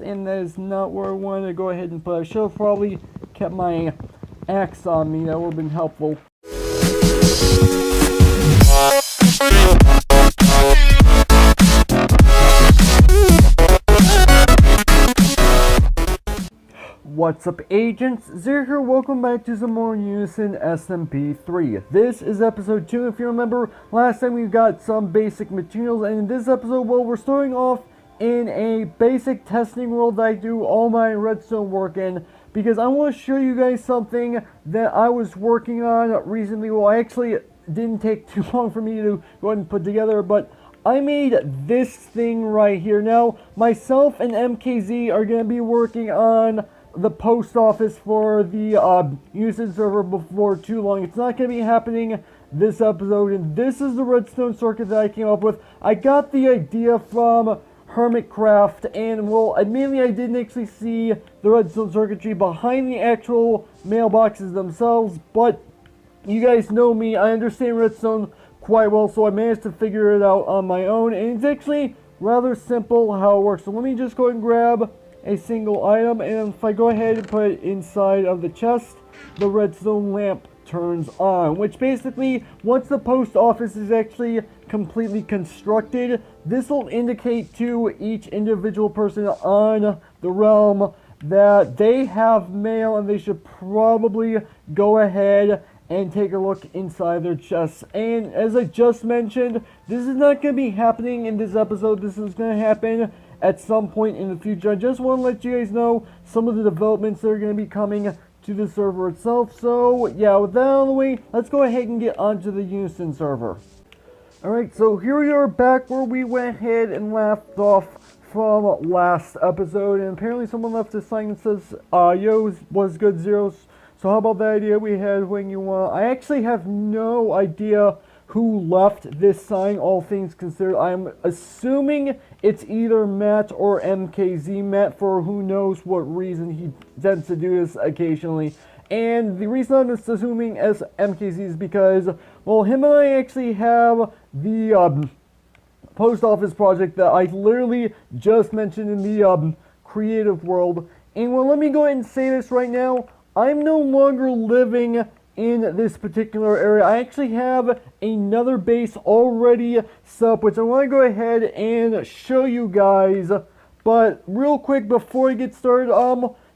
and that is not where I wanted to go ahead and put. I should have probably kept my axe on me. That would have been helpful. What's up, agents? Zero here. Welcome back to some more Unison SMP 3. This is episode 2. If you remember, last time we got some basic materials, and in this episode, well, we're starting off in a basic testing world that I do all my redstone work in, because I want to show you guys something that I was working on recently. Well, I actually didn't take too long for me to go ahead and put together, but I made this thing right here. Now, myself and MKZ are going to be working on the post office for the Unison server before too long. It's not going to be happening this episode, and this is the redstone circuit that I came up with. I got the idea from Hermitcraft, and well, admittedly I didn't actually see the redstone circuitry behind the actual mailboxes themselves, but you guys know me, I understand redstone quite well, so I managed to figure it out on my own, and it's actually rather simple how it works. So let me just go ahead and grab a single item, and if I go ahead and put it inside of the chest, the redstone lamp turns on, which basically, once the post office is actually completely constructed, this will indicate to each individual person on the realm that they have mail and they should probably go ahead and take a look inside their chests. And as I just mentioned, this is not going to be happening in this episode. This is going to happen at some point in the future. I just want to let you guys know some of the developments that are going to be coming to the server itself. So yeah, with that out of the way, let's go ahead and get onto the Unison server. Alright, so here we are back where we went ahead and left off from last episode, and apparently someone left a sign that says, yo, was good, Zeros. So how about that idea we had when you want? I actually have no idea who left this sign, all things considered. I'm assuming it's either Matt or MKZ. Matt, for who knows what reason, he tends to do this occasionally. And the reason I'm just assuming as MKZ is because, well, him and I actually have the post office project that I literally just mentioned in the creative world. And well, let me go ahead and say this right now. I'm no longer living in this particular area. I actually have another base already set up, which I want to go ahead and show you guys. But real quick before I get started,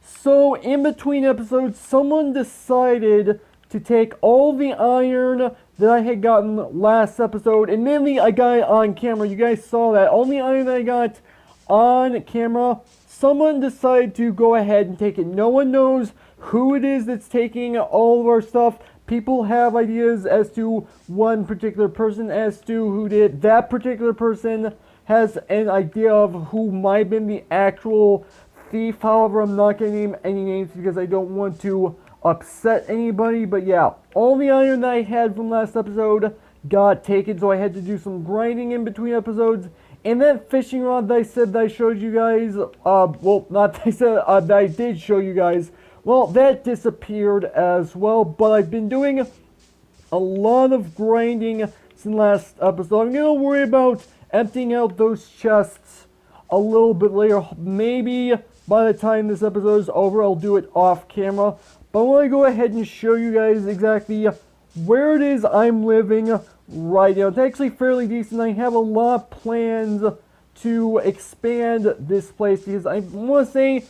so in between episodes, someone decided to take all the iron that I had gotten last episode, and mainly I got it on camera. You guys saw that. All the iron that I got on camera, someone decided to go ahead and take it. No one knows who it is that's taking all of our stuff. People have ideas as to one particular person as to who did. That particular person has an idea of who might have been the actual thief. However, I'm not going to name any names because I don't want to upset anybody. But yeah, all the iron that I had from last episode got taken, so I had to do some grinding in between episodes. And that fishing rod that I said that I showed you guys, well, not that I said, that I did show you guys, well, that disappeared as well. But I've been doing a lot of grinding since last episode. I'm going to worry about emptying out those chests a little bit later. Maybe by the time this episode is over, I'll do it off camera. But I want to go ahead and show you guys exactly where it is I'm living right now. It's actually fairly decent. I have a lot of plans to expand this place because I want to say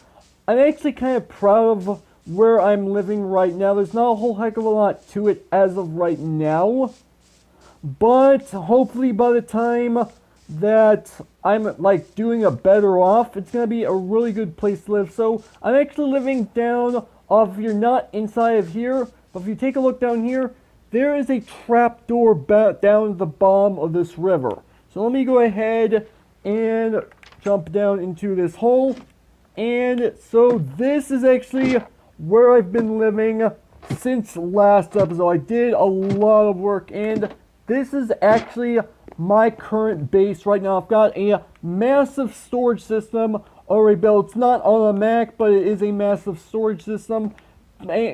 I'm actually kind of proud of where I'm living right now. There's not a whole heck of a lot to it as of right now, but hopefully by the time that I'm like doing a better off, it's gonna be a really good place to live. So I'm actually living down off. If you're not inside of here, but if you take a look down here, there is a trap door down at the bottom of this river. So let me go ahead and jump down into this hole. And so this is actually where I've been living since last episode. I did a lot of work, and this is actually my current base right now. I've got a massive storage system already built. It's not on a Mac, but it is a massive storage system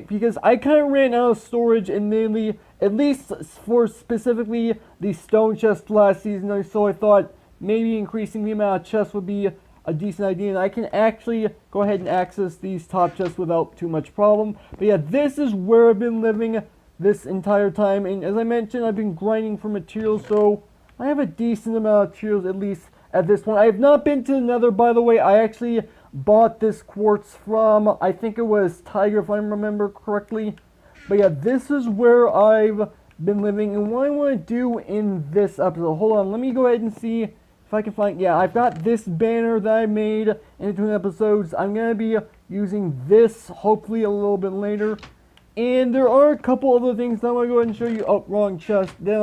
because I kind of ran out of storage and mainly, at least for specifically the stone chest last season, so I thought maybe increasing the amount of chests would be a decent idea, and I can actually go ahead and access these top chests without too much problem. But yeah, this is where I've been living this entire time, and as I mentioned, I've been grinding for materials, so I have a decent amount of materials, at least at this point. I have not been to the Nether, by the way. I actually bought this quartz from, I think it was Tiger, if I remember correctly. But yeah, this is where I've been living, and what I want to do in this episode, hold on, let me go ahead and see if I can find, yeah, I've got this banner that I made in between episodes. I'm going to be using this, hopefully a little bit later. And there are a couple other things that I want to go ahead and show you. Oh, wrong chest. Then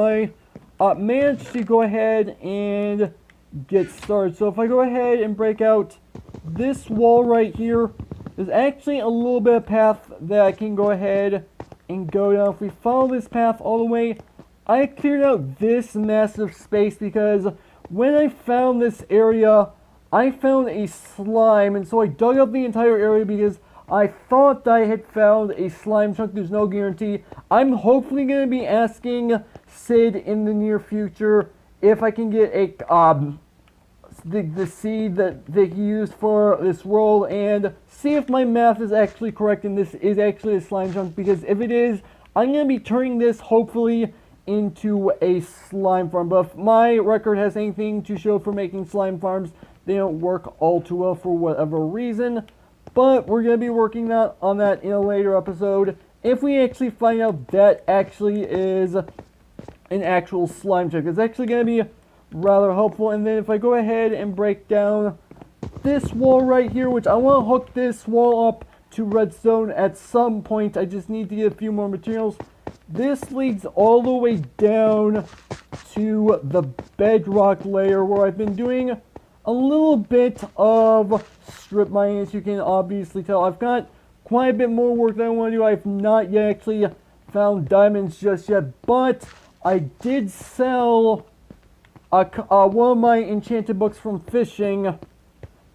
I managed to go ahead and get started. So if I go ahead and break out this wall right here, there's actually a little bit of path that I can go ahead and go down. If we follow this path all the way, I cleared out this massive space because when I found this area, I found a slime, and so I dug up the entire area because I thought I had found a slime chunk. There's no guarantee. I'm hopefully going to be asking Sid in the near future if I can get a the seed that they used for this roll, and see if my math is actually correct and this is actually a slime chunk, because if it is, I'm going to be turning this hopefully into a slime farm. But if my record has anything to show for making slime farms, they don't work all too well for whatever reason. But we're going to be working on that in a later episode. If we actually find out that actually is an actual slime chunk, it's actually going to be rather helpful. And then if I go ahead and break down this wall right here, which I want to hook this wall up to redstone at some point. I just need to get a few more materials. This leads all the way down to the bedrock layer where I've been doing a little bit of strip mining, as you can obviously tell. I've got quite a bit more work that I want to do. I've not yet actually found diamonds just yet, but I did sell one of my enchanted books from fishing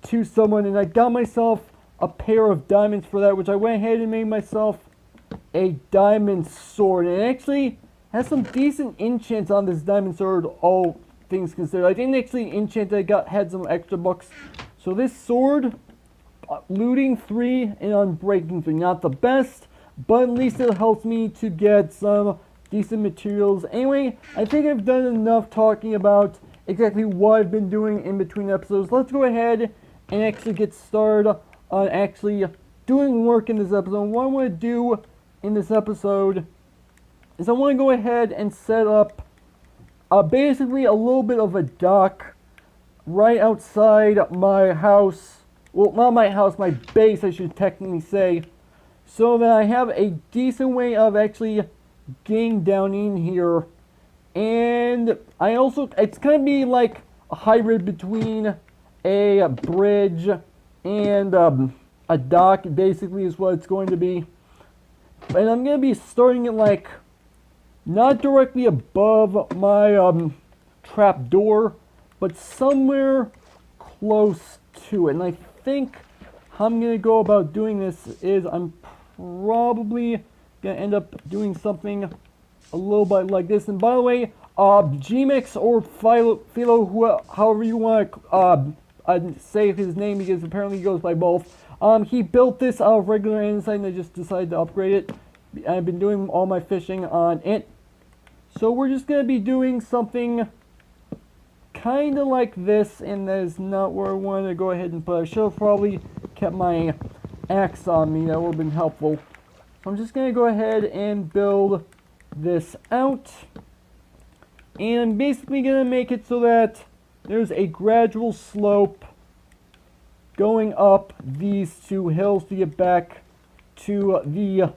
to someone, and I got myself a pair of diamonds for that, which I went ahead and made myself a diamond sword. And it actually has some decent enchants on this diamond sword, all things considered. I didn't actually enchant it, had some extra books. So this sword, looting 3 and unbreaking 3, not the best, but at least it helps me to get some decent materials. Anyway, I think I've done enough talking about exactly what I've been doing in between episodes. Let's go ahead and actually get started on actually doing work in this episode. What I want to do in this episode is I want to go ahead and set up basically a little bit of a dock right outside my house. Well, not my house, my base, I should technically say, so that I have a decent way of actually getting down in here. And I also, it's going to be like a hybrid between a bridge and a dock, basically, is what it's going to be. And I'm going to be starting it like not directly above my trap door, but somewhere close to it. And I think how I'm going to go about doing this is I'm probably going to end up doing something a little bit like this. And by the way, Gmix or Philo, however you want to say his name, because apparently he goes by both. He built this out of regular andesite, and I just decided to upgrade it. I've been doing all my fishing on it. So we're just going to be doing something kind of like this, and that is not where I wanted to go ahead and put. I should have probably kept my axe on me. That would have been helpful. So I'm just going to go ahead and build this out. And I'm basically going to make it so that there's a gradual slope going up these two hills to get back to the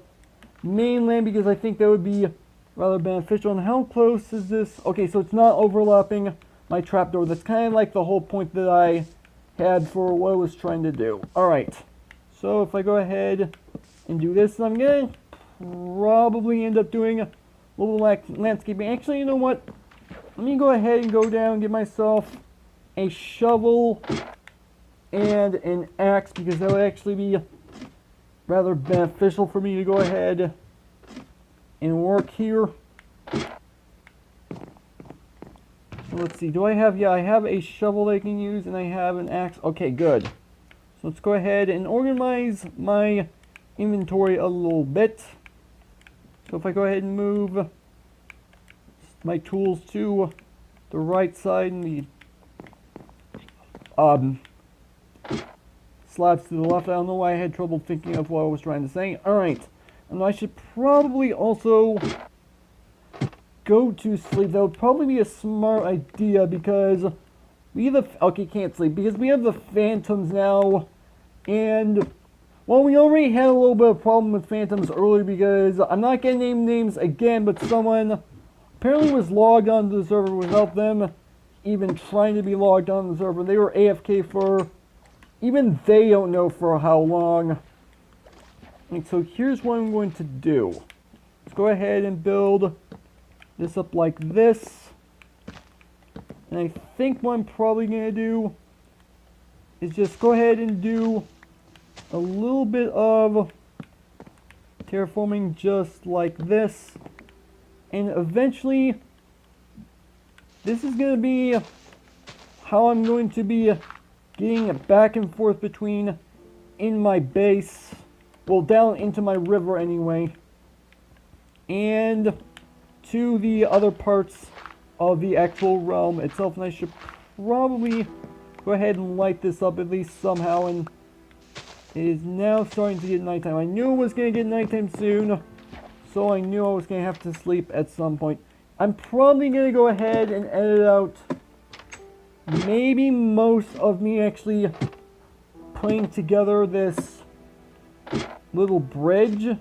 mainland, because I think that would be rather beneficial. And how close is this? Okay, so it's not overlapping my trapdoor. That's kind of like the whole point that I had for what I was trying to do. Alright, so if I go ahead and do this, I'm going to probably end up doing a little landscaping. Actually, you know what? Let me go ahead and go down and get myself a shovel and an axe, because that would actually be rather beneficial for me to go ahead and work here. So So let's see, do I have, yeah, I have a shovel I can use, and I have an axe. Okay, good. So let's go ahead and organize my inventory a little bit. So if I go ahead and move my tools to the right side and the slabs to the left. I don't know why I had trouble thinking of what I was trying to say. Alright, and I should probably also go to sleep. That would probably be a smart idea because we have okay, can't sleep because we have the phantoms now, and well, we already had a little bit of problem with phantoms earlier because I'm not gonna name names again, but someone apparently was logged onto the server without them even trying to be logged on the server. They were AFK for, even they don't know for how long. And so here's what I'm going to do. Let's go ahead and build this up like this. And I think what I'm probably going to do is just go ahead and do a little bit of terraforming just like this. And eventually, this is going to be how I'm going to be getting back and forth between in my base, well, down into my river anyway, and to the other parts of the actual realm itself. And I should probably go ahead and light this up at least somehow. And it is now starting to get nighttime. I knew it was going to get nighttime soon, so I knew I was going to have to sleep at some point. I'm probably going to go ahead and edit out maybe most of me actually putting together this little bridge.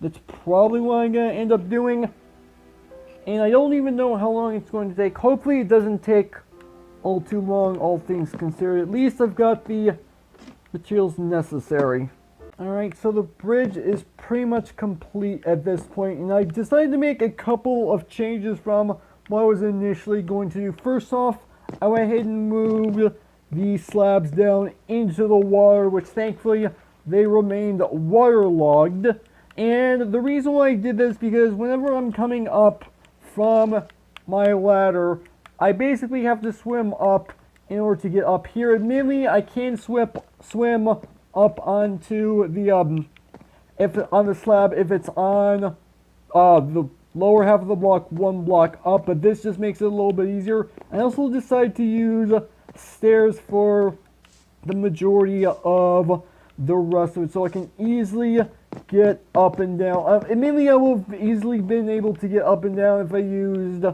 That's probably what I'm going to end up doing. And I don't even know how long it's going to take. Hopefully it doesn't take all too long, all things considered. At least I've got the materials necessary. Alright, so the bridge is pretty much complete at this point, and I decided to make a couple of changes from what I was initially going to do. First off, I went ahead and moved the slabs down into the water, which thankfully they remained waterlogged. And the reason why I did this is because whenever I'm coming up from my ladder, I basically have to swim up in order to get up here. Admittedly, I can swim up onto the if on the slab if it's on the lower half of the block, one block up, but this just makes it a little bit easier. I also decided to use stairs for the majority of the rest of it, so I can easily get up and down. Admittedly, I would have easily been able to get up and down if I used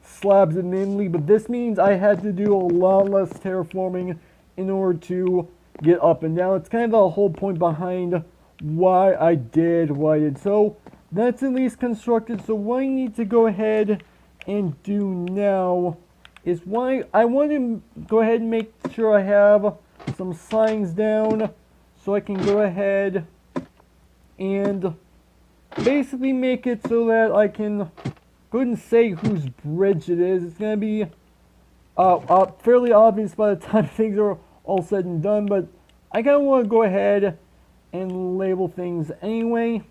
slabs admittedly, but this means I had to do a lot less terraforming in order to get up and down. It's kind of the whole point behind why I did what I did. So that's at least constructed. So what I need to go ahead and do now is why I want to go ahead and make sure I have some signs down so I can go ahead and basically make it so that I can go ahead and say whose bridge it is. It's going to be fairly obvious by the time things are all said and done, but I kind of want to go ahead and label things anyway.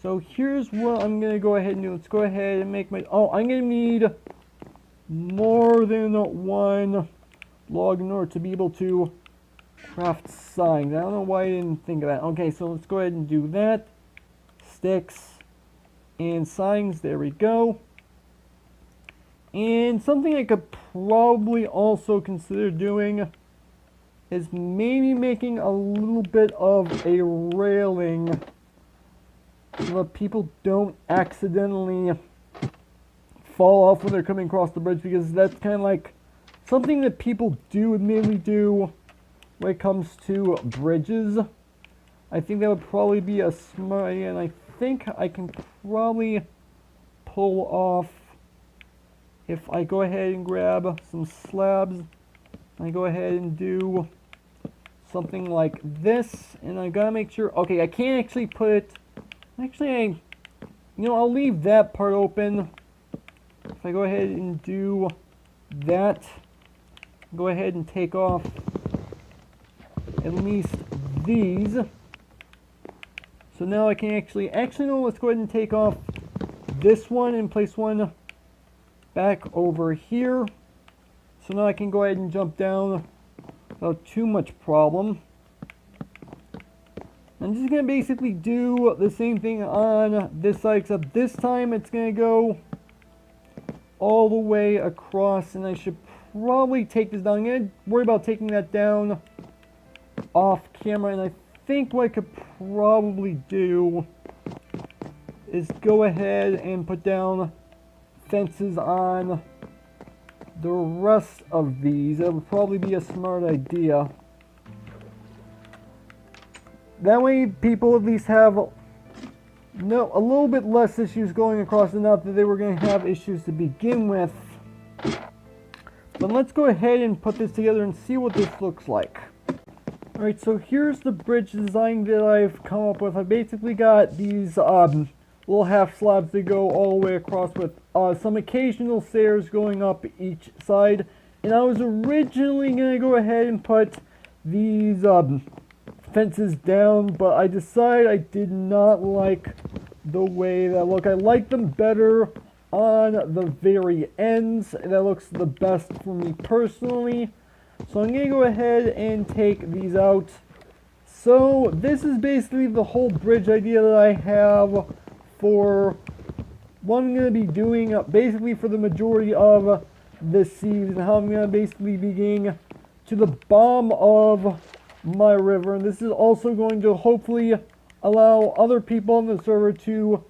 So here's what I'm going to go ahead and do. Let's go ahead and make my, I'm going to need more than one log in order to be able to craft signs. I don't know why I didn't think of that. Okay, so let's go ahead and do that. Sticks and signs, there we go. And something I could probably also consider doing is maybe making a little bit of a railing so that people don't accidentally fall off when they're coming across the bridge, because that's kind of like something that people do admittedly do when it comes to bridges. I think that would probably be a smart idea, and I think I can probably pull off if I go ahead and grab some slabs. I go ahead and do something like this, and I gotta make sure, okay, I can't actually put it, actually, I'll leave that part open. If I go ahead and do that, go ahead and take off at least these. So now I can actually no, let's go ahead and take off this one and place one back over here. So now I can go ahead and jump down without too much problem. I'm just going to basically do the same thing on this side, except this time it's going to go all the way across, and I should probably take this down. I'm going to worry about taking that down off camera, and I think what I could probably do is go ahead and put down fences on the rest of these. That would probably be a smart idea. That way people at least have a little bit less issues going across, and not that they were going to have issues to begin with. But let's go ahead and put this together and see what this looks like. Alright, so here's the bridge design that I've come up with. I basically got these little half slabs that go all the way across with some occasional stairs going up each side. And I was originally going to go ahead and put these fences down, but I decided I did not like the way that look. I like them better on the very ends. That looks the best for me personally. So I'm going to go ahead and take these out. So this is basically the whole bridge idea that I have for what I'm going to be doing basically for the majority of this season. How I'm going to basically be getting to the bottom of my river. And this is also going to hopefully allow other people on the server to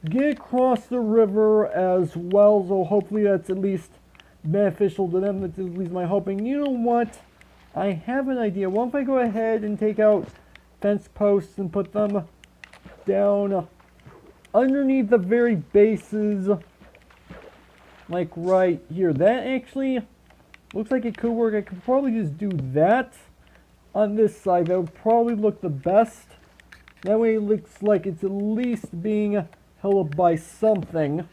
get across the river as well. So hopefully that's at least beneficial to them. That's at least my hoping. You know what? I have an idea. What if I go ahead and take out fence posts and put them down underneath the very bases, like right here. That actually looks like it could work. I could probably just do that on this side. That would probably look the best. That way it looks like it's at least being held up by something.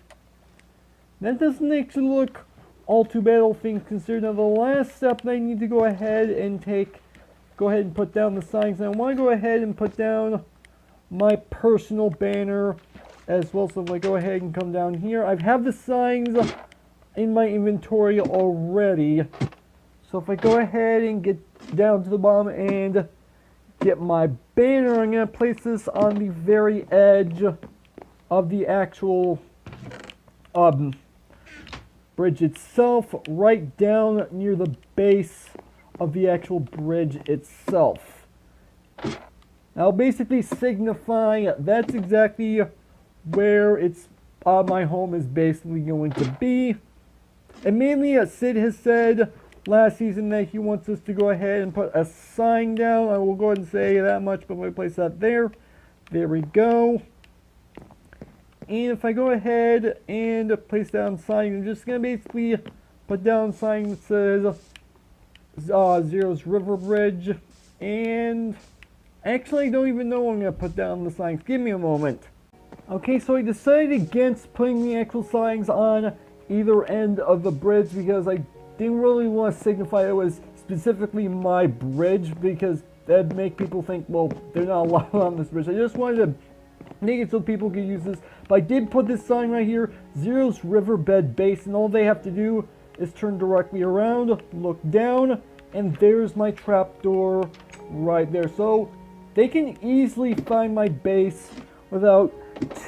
That doesn't actually look all too bad, all things considered. Now the last step that I need to go ahead and put down the signs. And I want to go ahead and put down my personal banner as well. So if I go ahead and come down here, I have the signs in my inventory already. So if I go ahead and get down to the bottom and get my banner, I'm going to place this on the very edge of the actual bridge itself, right down near the base of the actual bridge itself. Now basically signifying that's exactly where it's my home is basically going to be. And mainly Sid has said last season that he wants us to go ahead and put a sign down. I will go ahead and say that much, but we'll place that there. There we go. And if I go ahead and place down a sign, I'm just going to basically put down a sign that says Zero's River Bridge. And actually, I don't even know what I'm going to put down the signs. Give me a moment. Okay, so I decided against putting the actual signs on either end of the bridge because I didn't really want to signify it was specifically my bridge, because that'd make people think, well, they're not allowed on this bridge. I just wanted to make it so people could use this. But I did put this sign right here, Zero's Riverbed Base, and all they have to do is turn directly around, look down, and there's my trapdoor right there. So they can easily find my base without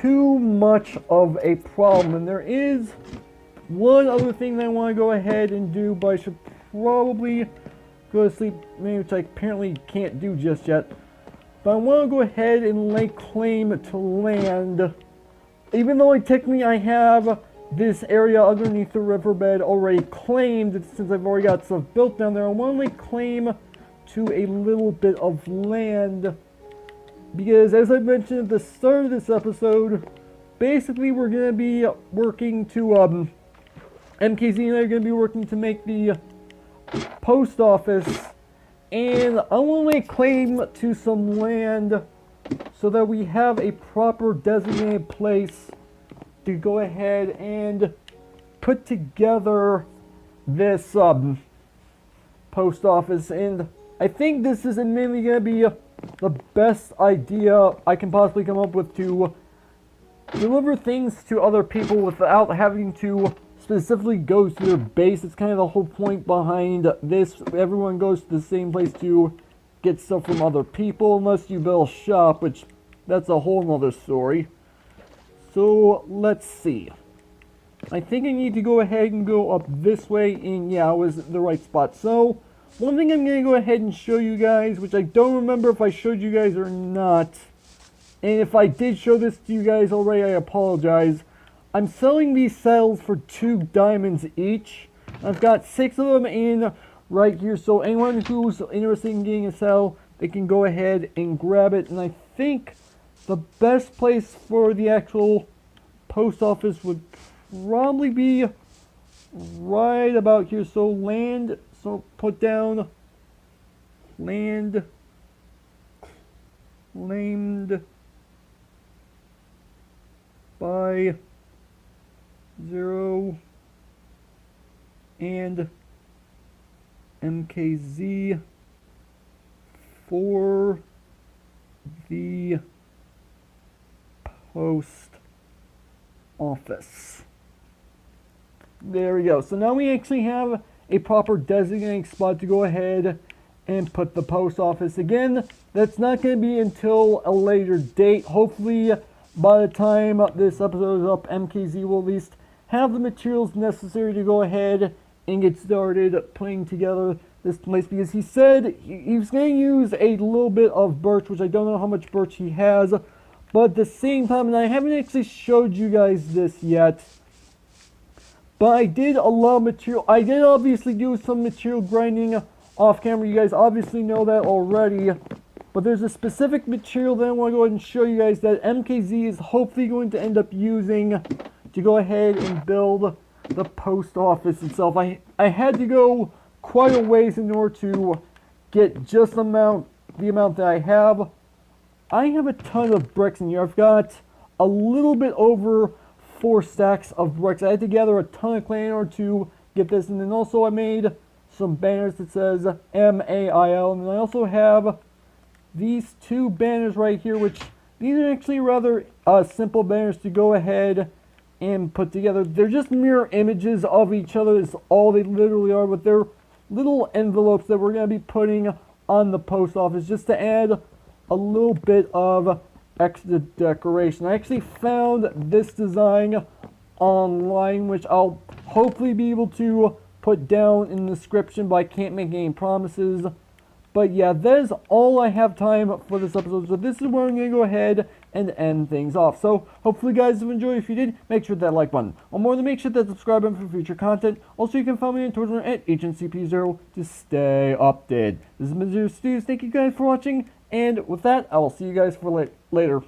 too much of a problem. And there is one other thing that I want to go ahead and do, but I should probably go to sleep, which I apparently can't do just yet. But I want to go ahead and lay claim to land. Even though technically I have this area underneath the riverbed already claimed, since I've already got stuff built down there, I want to lay claim to a little bit of land. Because as I mentioned at the start of this episode, basically we're going to be working to, MKZ and I are going to be working to make the post office. And I want to lay claim to some land so that we have a proper designated place to go ahead and put together this post office. And I think this is mainly going to be the best idea I can possibly come up with to deliver things to other people without having to specifically goes to their base. It's kind of the whole point behind this. Everyone goes to the same place to get stuff from other people, unless you build a shop, which that's a whole nother story. So let's see. I think I need to go ahead and go up this way, and yeah, I was the right spot. So one thing I'm going to go ahead and show you guys, which I don't remember if I showed you guys or not, and if I did show this to you guys already, I apologize. I'm selling these cells for 2 diamonds each. I've got 6 of them in right here, so anyone who's interested in getting a cell, they can go ahead and grab it. And I think the best place for the actual post office would probably be right about here. So land, so put down land claimed by 0 and MKZ for the post office. There we go. So now we actually have a proper designating spot to go ahead and put the post office. Again, that's not going to be until a later date. Hopefully by the time this episode is up, MKZ will at least have the materials necessary to go ahead and get started putting together this place, because he said he's going to use a little bit of birch, which I don't know how much birch he has, but at the same time, and I haven't actually showed you guys this yet, but I did a lot of material. I did obviously do some material grinding off camera. You guys obviously know that already, but there's a specific material that I want to go ahead and show you guys that MKZ is hopefully going to end up using to go ahead and build the post office itself. I had to go quite a ways in order to get just the amount that I have. I have a ton of bricks in here. I've got a little bit over 4 stacks of bricks. I had to gather a ton of clay in order to get this, and then also I made some banners that says MAIL, and then I also have these 2 banners right here, which these are actually rather simple banners to go ahead and put together. They're just mirror images of each other. Is all they literally are, but they're little envelopes that we're going to be putting on the post office just to add a little bit of extra decoration. I actually found this design online, which I'll hopefully be able to put down in the description, but I can't make any promises. But yeah, that is all I have time for this episode, so this is where I'm going to go ahead and end things off. So hopefully you guys have enjoyed. If you did, make sure to hit that like button. Or more than make sure to subscribe button for future content. Also, you can follow me on Twitter at HNCP0 to stay updated. This is Mr. Stews. Thank you guys for watching, and with that, I will see you guys for later.